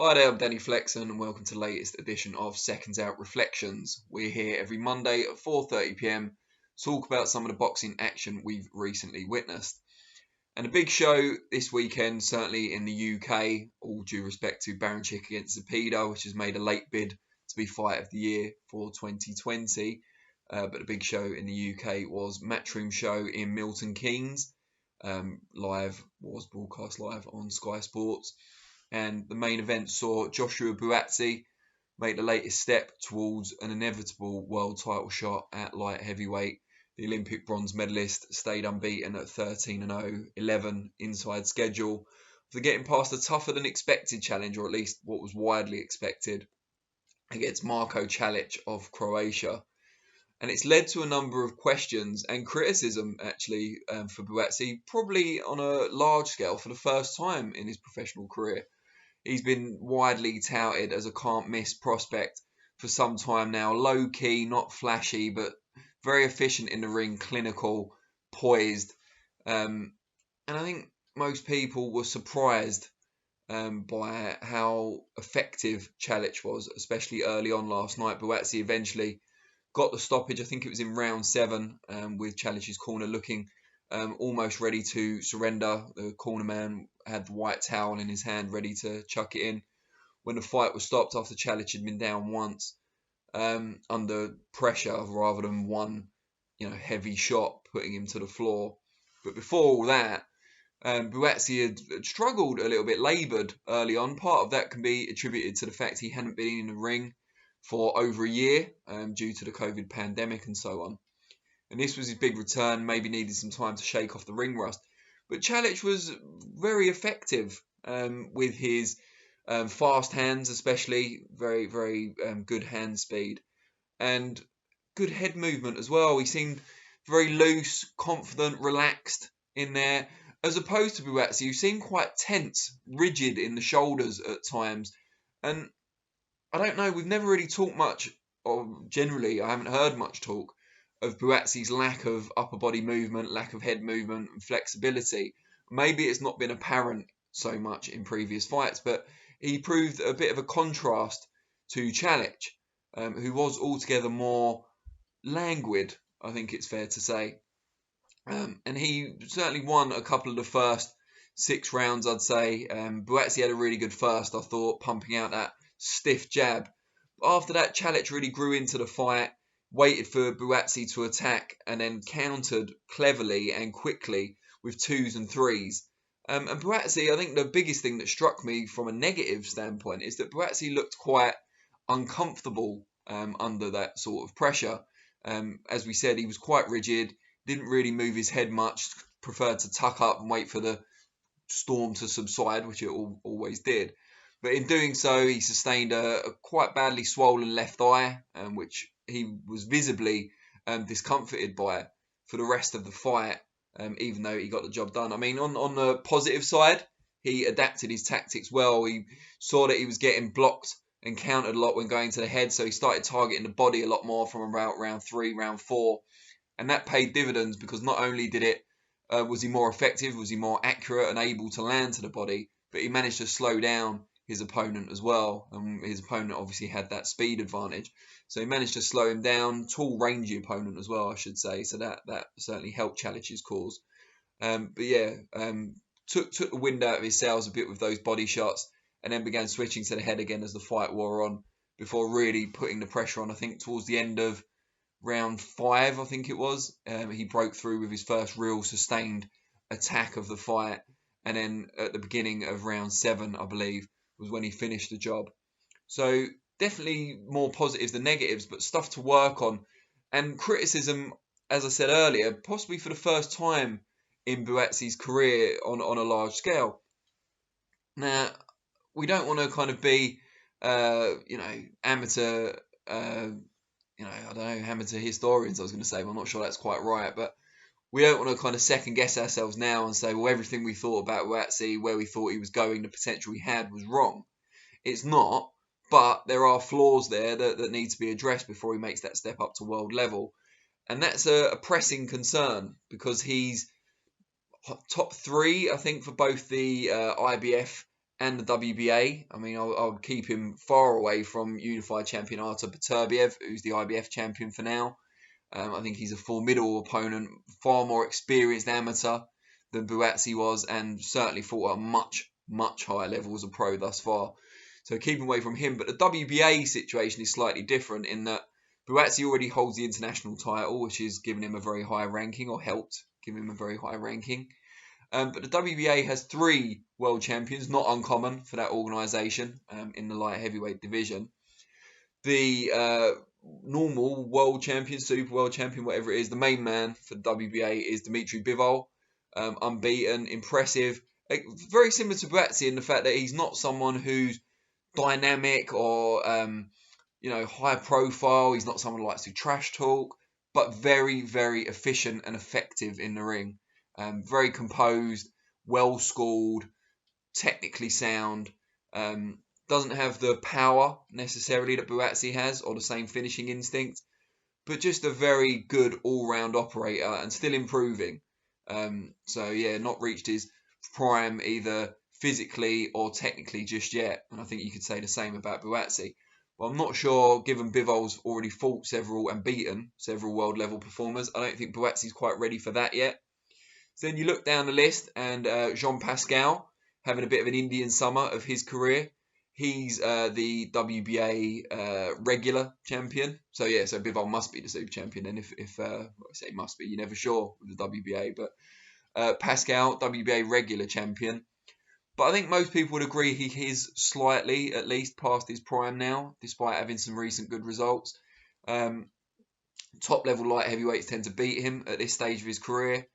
Hi there, I'm Danny Flexen and welcome to the latest edition of SecondsOut ReFLEXions. We're here every Monday at 4:30 p.m. to talk about some of the boxing action we've recently witnessed. And a big show this weekend, certainly in the UK, all due respect to Baranchik against Zepeda, which has made a late bid to be Fight of the Year for 2020. But the big show in the UK was Matchroom Show in Milton Keynes. Was broadcast live on Sky Sports. And the main event saw Joshua Buatsi make the latest step towards an inevitable world title shot at light heavyweight. The Olympic bronze medalist stayed unbeaten at 13-0, 11 inside schedule, for getting past a tougher than expected challenge, or at least what was widely expected, against Marko Calic of Croatia. And it's led to a number of questions and criticism, actually, for Buatsi, probably on a large scale for the first time in his professional career. He's been widely touted as a can't-miss prospect for some time now. Low-key, not flashy, but very efficient in the ring, clinical, poised. And I think most people were surprised by how effective Calic was, especially early on last night. Buatsi eventually got the stoppage. I think it was in round 7, with Calic's corner looking almost ready to surrender. The corner man had the white towel in his hand ready to chuck it in when the fight was stopped after Calic had been down once under pressure rather than one heavy shot putting him to the floor. But before all that, Buatsi had struggled a little bit, laboured early on. Part of that can be attributed to the fact he hadn't been in the ring for over a year due to the COVID pandemic and so on. And this was his big return, maybe needed some time to shake off the ring rust. But Calic was very effective with his fast hands, especially very, very good hand speed and good head movement as well. He seemed very loose, confident, relaxed in there, as opposed to Buatsi, who seemed quite tense, rigid in the shoulders at times. And I don't know, we've never really talked much, or generally I haven't heard much talk of Buatsi's lack of upper body movement, lack of head movement and flexibility. Maybe it's not been apparent so much in previous fights, but he proved a bit of a contrast to Calic, who was altogether more languid, I think it's fair to say. And he certainly won a couple of the first 6 rounds, I'd say. Buatsi had a really good first, I thought, pumping out that stiff jab. But after that, Calic really grew into the fight, waited for Buatsi to attack, and then countered cleverly and quickly with 2s and 3s. And Buatsi, I think the biggest thing that struck me from a negative standpoint is that Buatsi looked quite uncomfortable under that sort of pressure. As we said, he was quite rigid, didn't really move his head much, preferred to tuck up and wait for the storm to subside, which it always did. But in doing so, he sustained a quite badly swollen left eye, which he was visibly discomfited by for the rest of the fight, even though he got the job done. I mean, on the positive side, he adapted his tactics well. He saw that he was getting blocked and countered a lot when going to the head, so he started targeting the body a lot more from about round 3, round 4. And that paid dividends because not only did it was he more effective, was he more accurate and able to land to the body, but he managed to slow down his opponent as well. And his opponent obviously had that speed advantage. So he managed to slow him down. Tall, rangy opponent as well, I should say. So that certainly helped Calic's cause. But yeah, took the wind out of his sails a bit with those body shots and then began switching to the head again as the fight wore on before really putting the pressure on. I think towards the end of round 5, I think it was, he broke through with his first real sustained attack of the fight. And then at the beginning of round 7, I believe, was when he finished the job. So definitely more positives than negatives, but stuff to work on. And criticism, as I said earlier, possibly for the first time in Buatsi's career on a large scale. Now, we don't want to kind of be, amateur, I don't know, amateur historians, I was going to say, but I'm not sure that's quite right. But we don't want to kind of second guess ourselves now and say, well, everything we thought about Buatsi, where we thought he was going, the potential he had was wrong. It's not, but there are flaws there that need to be addressed before he makes that step up to world level. And that's a pressing concern because he's top 3, I think, for both the IBF and the WBA. I mean, I would keep him far away from unified champion Artur Beterbiev, who's the IBF champion for now. I think he's a formidable opponent, far more experienced amateur than Buatsi was, and certainly fought at a much, much higher level as a pro thus far. So keep away from him. But the WBA situation is slightly different in that Buatsi already holds the international title, which has given him a very high ranking, or helped give him a very high ranking. But the WBA has 3 world champions, not uncommon for that organisation in the light heavyweight division. The normal world champion, super world champion, whatever it is, the main man for the WBA is Dimitri Bivol, unbeaten, impressive, very similar to Buatsi in the fact that he's not someone who's dynamic or high profile. He's not someone who likes to trash talk, but very, very efficient and effective in the ring. Very composed, well schooled, technically sound. Doesn't have the power necessarily that Buatsi has, or the same finishing instinct, but just a very good all-round operator and still improving. So yeah, not reached his prime either physically or technically just yet. And I think you could say the same about Buatsi. Well, I'm not sure, given Bivol's already fought several and beaten several world level performers, I don't think Buatsi's quite ready for that yet. So then you look down the list, and Jean Pascal, having a bit of an Indian summer of his career. He's the WBA regular champion. So yeah, so Bivol must be the super champion. And if I say must be, you're never sure with the WBA. But Pascal, WBA regular champion. But I think most people would agree he is slightly, at least, past his prime now, despite having some recent good results. Top level light heavyweights tend to beat him at this stage of his career.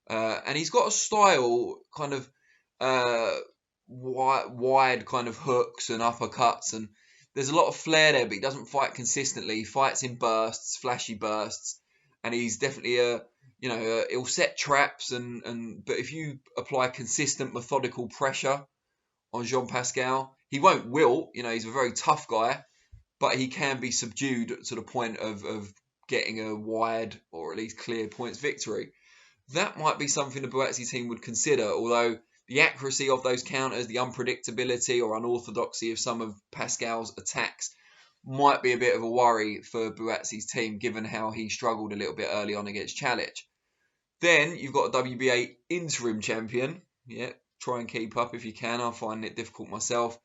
And he's got a style, kind of wide kind of hooks and uppercuts, and there's a lot of flair there, but he doesn't fight consistently. He fights in bursts, flashy bursts, and he's definitely he'll set traps, but if you apply consistent methodical pressure on Jean Pascal, he won't wilt. He's a very tough guy, but he can be subdued to the point of getting a wide or at least clear points victory. That might be something the Buatsi team would consider, although the accuracy of those counters, the unpredictability or unorthodoxy of some of Pascal's attacks might be a bit of a worry for Buatsi's team, given how he struggled a little bit early on against Calic. Then you've got a WBA interim champion. Yeah, try and keep up if you can. I find it difficult myself.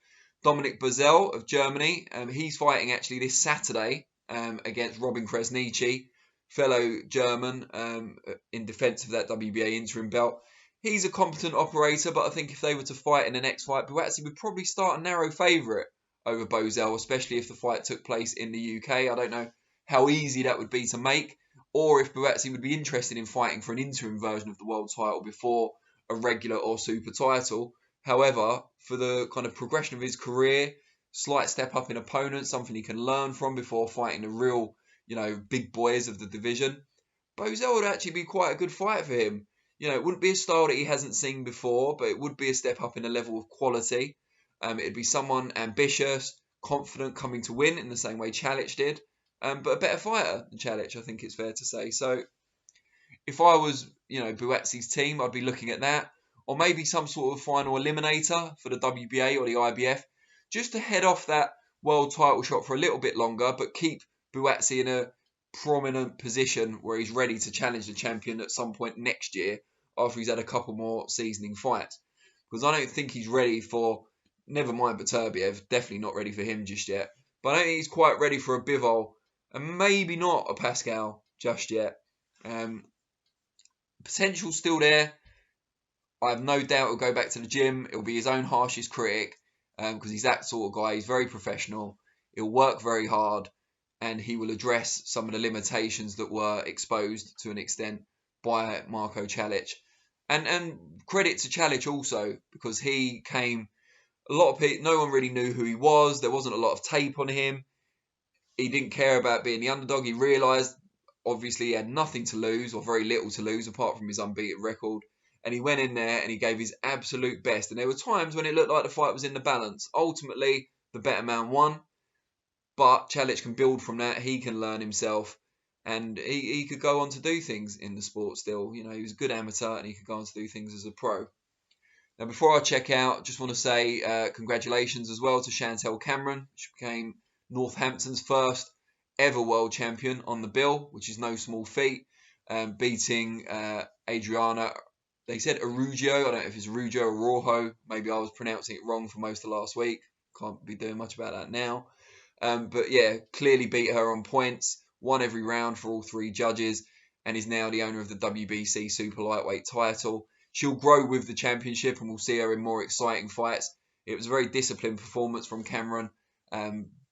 Dominik Bösel of Germany. He's fighting actually this Saturday against Robin Krasniqi, fellow German, in defence of that WBA interim belt. He's a competent operator, but I think if they were to fight in the next fight, Buatsi would probably start a narrow favourite over Bösel, especially if the fight took place in the UK. I don't know how easy that would be to make, or if Buatsi would be interested in fighting for an interim version of the world title before a regular or super title. However, for the kind of progression of his career, slight step up in opponents, something he can learn from before fighting the real, big boys of the division, Bösel would actually be quite a good fight for him. It wouldn't be a style that he hasn't seen before, but it would be a step up in the level of quality. It'd be someone ambitious, confident, coming to win in the same way Calic did, but a better fighter than Calic, I think it's fair to say. So if I was, Buatsi's team, I'd be looking at that, or maybe some sort of final eliminator for the WBA or the IBF, just to head off that world title shot for a little bit longer, but keep Buatsi in a prominent position where he's ready to challenge the champion at some point next year after he's had a couple more seasoning fights. Because I don't think he's ready for, never mind Beterbiev, definitely not ready for him just yet, but I don't think he's quite ready for a Bivol, and maybe not a Pascal just yet. Potential still there. I have no doubt he'll go back to the gym. It'll be his own harshest critic, because he's that sort of guy. He's very professional. He'll work very hard, and he will address some of the limitations that were exposed to an extent by Marko Calic. And credit to Calic also, because he came, a lot of people, no one really knew who he was. There wasn't a lot of tape on him. He didn't care about being the underdog. He realised, obviously, he had nothing to lose, or very little to lose, apart from his unbeaten record. And he went in there and he gave his absolute best. And there were times when it looked like the fight was in the balance. Ultimately, the better man won. But Calic can build from that. He can learn himself. And he could go on to do things in the sport still. He was a good amateur and he could go on to do things as a pro. Now, before I check out, just want to say congratulations as well to Chantelle Cameron. She became Northampton's first ever world champion on the bill, which is no small feat, beating Adriana. They said Araujo. I don't know if it's Araujo or Rojo. Maybe I was pronouncing it wrong for most of last week. Can't be doing much about that now. But yeah, clearly beat her on points. Won every round for all three judges, and is now the owner of the WBC Super Lightweight title. She'll grow with the championship, and we'll see her in more exciting fights. It was a very disciplined performance from Cameron.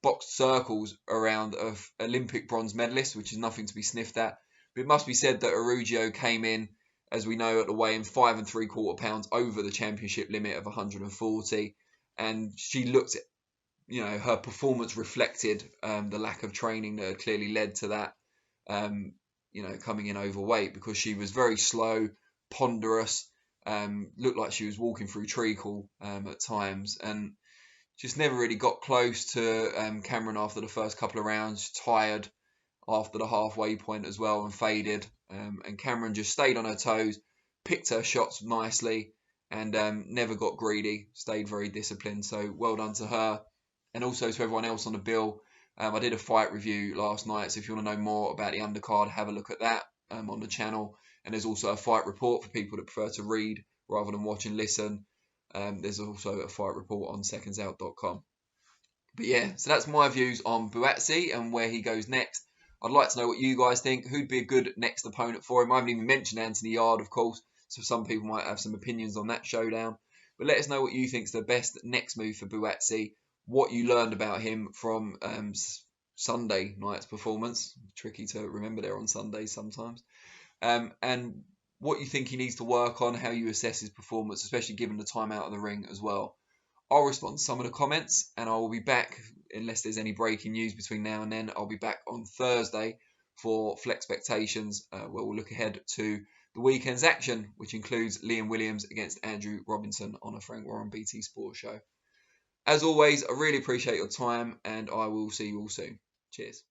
Boxed circles around an Olympic bronze medalist, which is nothing to be sniffed at. But it must be said that Araujo came in, as we know, at the weigh-in 5 3/4 pounds over the championship limit of 140, and she looked, her performance reflected the lack of training that had clearly led to that, coming in overweight, because she was very slow, ponderous, looked like she was walking through treacle at times, and just never really got close to Cameron after the first couple of rounds. Tired after the halfway point as well and faded. And Cameron just stayed on her toes, picked her shots nicely, and never got greedy. Stayed very disciplined. So well done to her, and also to everyone else on the bill. I did a fight review last night, so if you want to know more about the undercard, have a look at that on the channel. And there's also a fight report for people that prefer to read rather than watch and listen. There's also a fight report on SecondsOut.com. But yeah, so that's my views on Buatsi and where he goes next. I'd like to know what you guys think. Who'd be a good next opponent for him? I haven't even mentioned Anthony Yarde, of course, so some people might have some opinions on that showdown. But let us know what you think's the best next move for Buatsi, what you learned about him from Sunday night's performance. Tricky to remember there on Sundays sometimes. And what you think he needs to work on, how you assess his performance, especially given the time out of the ring as well. I'll respond to some of the comments, and I will be back, unless there's any breaking news between now and then. I'll be back on Thursday for ReFLEXions, where we'll look ahead to the weekend's action, which includes Liam Williams against Andrew Robinson on a Frank Warren BT Sports show. As always, I really appreciate your time, and I will see you all soon. Cheers.